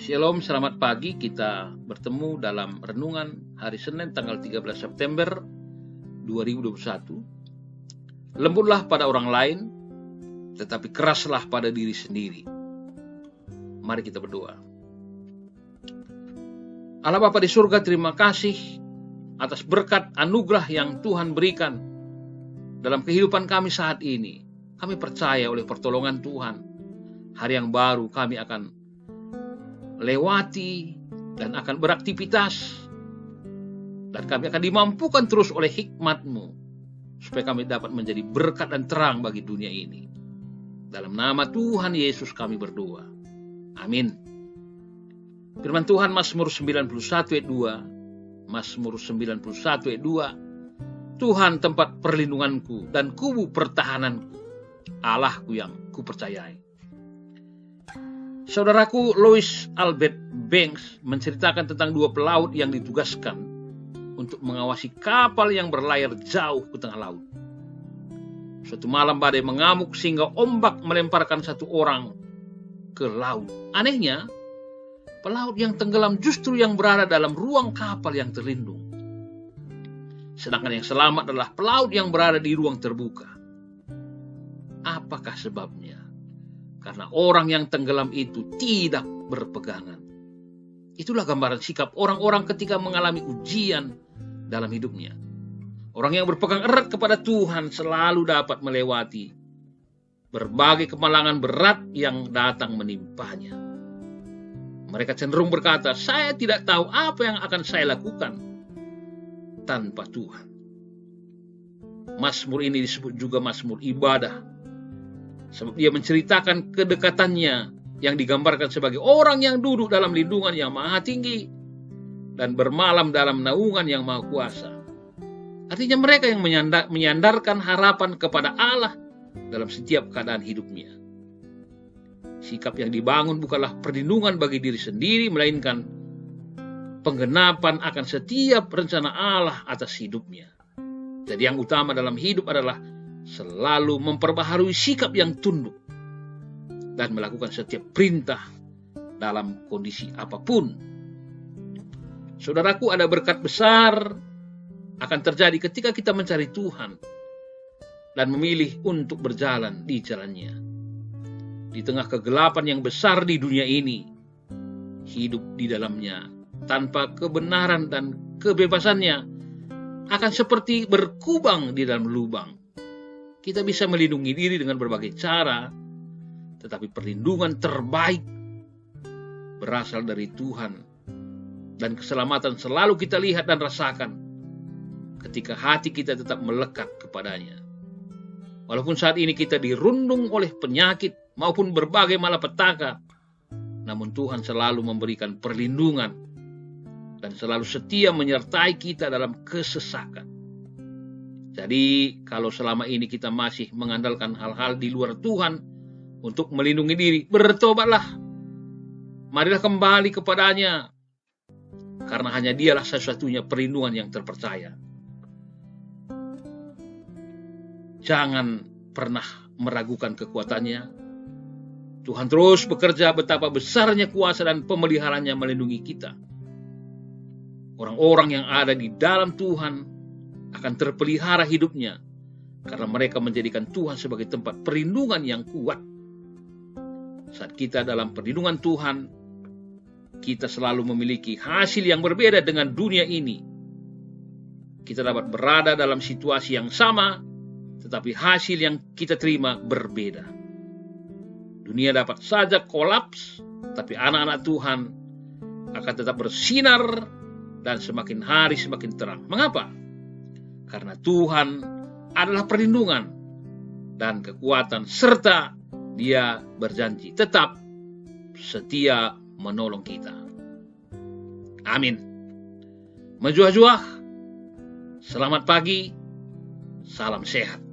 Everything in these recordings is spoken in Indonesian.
Shalom, selamat pagi. Kita bertemu dalam renungan hari Senin tanggal 13 September 2021. Lembutlah pada orang lain, tetapi keraslah pada diri sendiri. Mari kita berdoa. Allah Bapa di surga, terima kasih atas berkat anugerah yang Tuhan berikan dalam kehidupan kami saat ini. Kami percaya oleh pertolongan Tuhan, hari yang baru kami akan lewati dan akan beraktivitas, dan kami akan dimampukan terus oleh hikmat-Mu supaya kami dapat menjadi berkat dan terang bagi dunia ini. Dalam nama Tuhan Yesus kami berdoa. Amin. Firman Tuhan Mazmur 91 ayat 2. Mazmur 91 ayat 2. Tuhan tempat perlindunganku dan kubu pertahananku, Allahku yang kupercayai. Saudaraku, Louis Albert Banks menceritakan tentang dua pelaut yang ditugaskan untuk mengawasi kapal yang berlayar jauh ke tengah laut. Suatu malam badai mengamuk sehingga ombak melemparkan satu orang ke laut. Anehnya, pelaut yang tenggelam justru yang berada dalam ruang kapal yang terlindung. Sedangkan yang selamat adalah pelaut yang berada di ruang terbuka. Apakah sebabnya? Karena orang yang tenggelam itu tidak berpegangan. Itulah gambaran sikap orang-orang ketika mengalami ujian dalam hidupnya. Orang yang berpegang erat kepada Tuhan selalu dapat melewati berbagai kemalangan berat yang datang menimpanya. Mereka cenderung berkata, saya tidak tahu apa yang akan saya lakukan tanpa Tuhan. Mazmur ini disebut juga Mazmur ibadah, sebab dia menceritakan kedekatannya yang digambarkan sebagai orang yang duduk dalam lindungan yang maha tinggi dan bermalam dalam naungan yang maha kuasa. Artinya mereka yang menyandarkan harapan kepada Allah dalam setiap keadaan hidupnya. Sikap yang dibangun bukanlah perlindungan bagi diri sendiri, melainkan penggenapan akan setiap rencana Allah atas hidupnya. Jadi yang utama dalam hidup adalah selalu memperbaharui sikap yang tunduk dan melakukan setiap perintah dalam kondisi apapun. Saudaraku, ada berkat besar akan terjadi ketika kita mencari Tuhan dan memilih untuk berjalan di jalannya. Di tengah kegelapan yang besar di dunia ini, hidup di dalamnya tanpa kebenaran dan kebebasannya akan seperti berkubang di dalam lubang. Kita bisa melindungi diri dengan berbagai cara, tetapi perlindungan terbaik berasal dari Tuhan. Dan keselamatan selalu kita lihat dan rasakan ketika hati kita tetap melekat kepadanya. Walaupun saat ini kita dirundung oleh penyakit maupun berbagai malapetaka, namun Tuhan selalu memberikan perlindungan dan selalu setia menyertai kita dalam kesesakan. Jadi, kalau selama ini kita masih mengandalkan hal-hal di luar Tuhan untuk melindungi diri, bertobatlah. Marilah kembali kepadanya, karena hanya Dialah satu-satunya perlindungan yang terpercaya. Jangan pernah meragukan kekuatannya. Tuhan terus bekerja betapa besarnya kuasa dan pemeliharannya melindungi kita. Orang-orang yang ada di dalam Tuhan akan terpelihara hidupnya karena mereka menjadikan Tuhan sebagai tempat perlindungan yang kuat. Saat kita dalam perlindungan Tuhan, kita selalu memiliki hasil yang berbeda dengan dunia ini. Kita dapat berada dalam situasi yang sama, tetapi hasil yang kita terima berbeda. Dunia dapat saja kolaps, tapi anak-anak Tuhan akan tetap bersinar dan semakin hari semakin terang. Mengapa? Karena Tuhan adalah perlindungan dan kekuatan, serta Dia berjanji tetap setia menolong kita. Amin. Menjuah-juah, selamat pagi, salam sehat.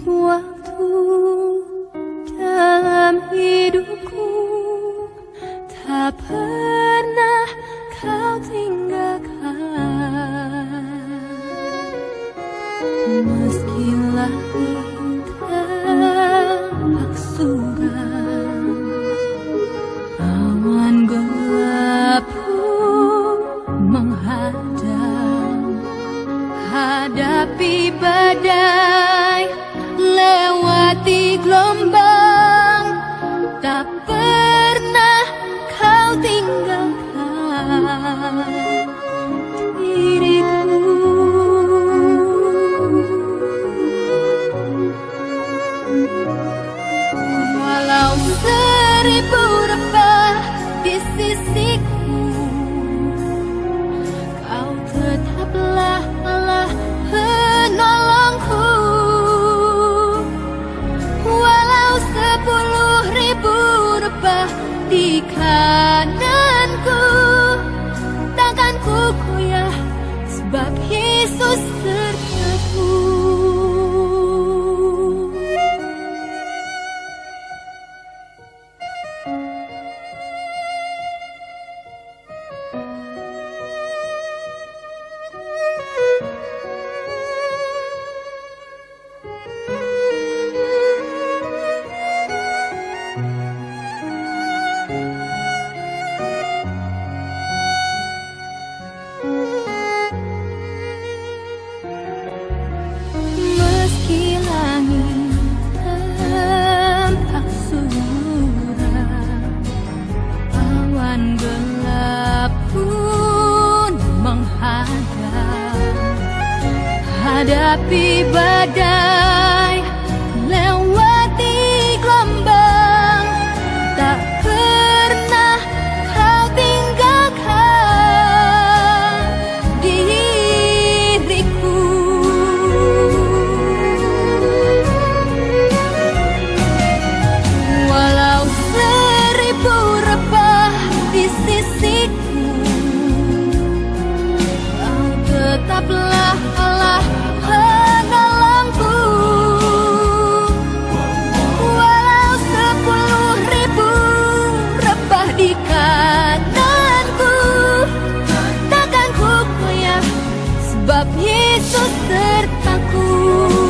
waktu dalam hidupku tak pernah kau tinggalkan. Meski langit tampak suram, awan gelap pun menghadang. Hadapi badai, lewati gelombang, tak pernah kau tinggalkan diriku. Walau seribu rebah di sisiku, kau tetaplah Allah penolongku. Walau 10.000 rebah di kananku, takkan ku goyah sebab Yesus sertaku. Meski langit tampak suram, awan gelap pun menghadang. Hadapi badai, lewati gelombang, tak pernah kau tinggalkan diriku. Walau 1000 rebah di sisiku, kau tetaplah Allah penolongku. Walau 10.000 rebah di kananku, takkan ku goyah sebab Yesus sertaku.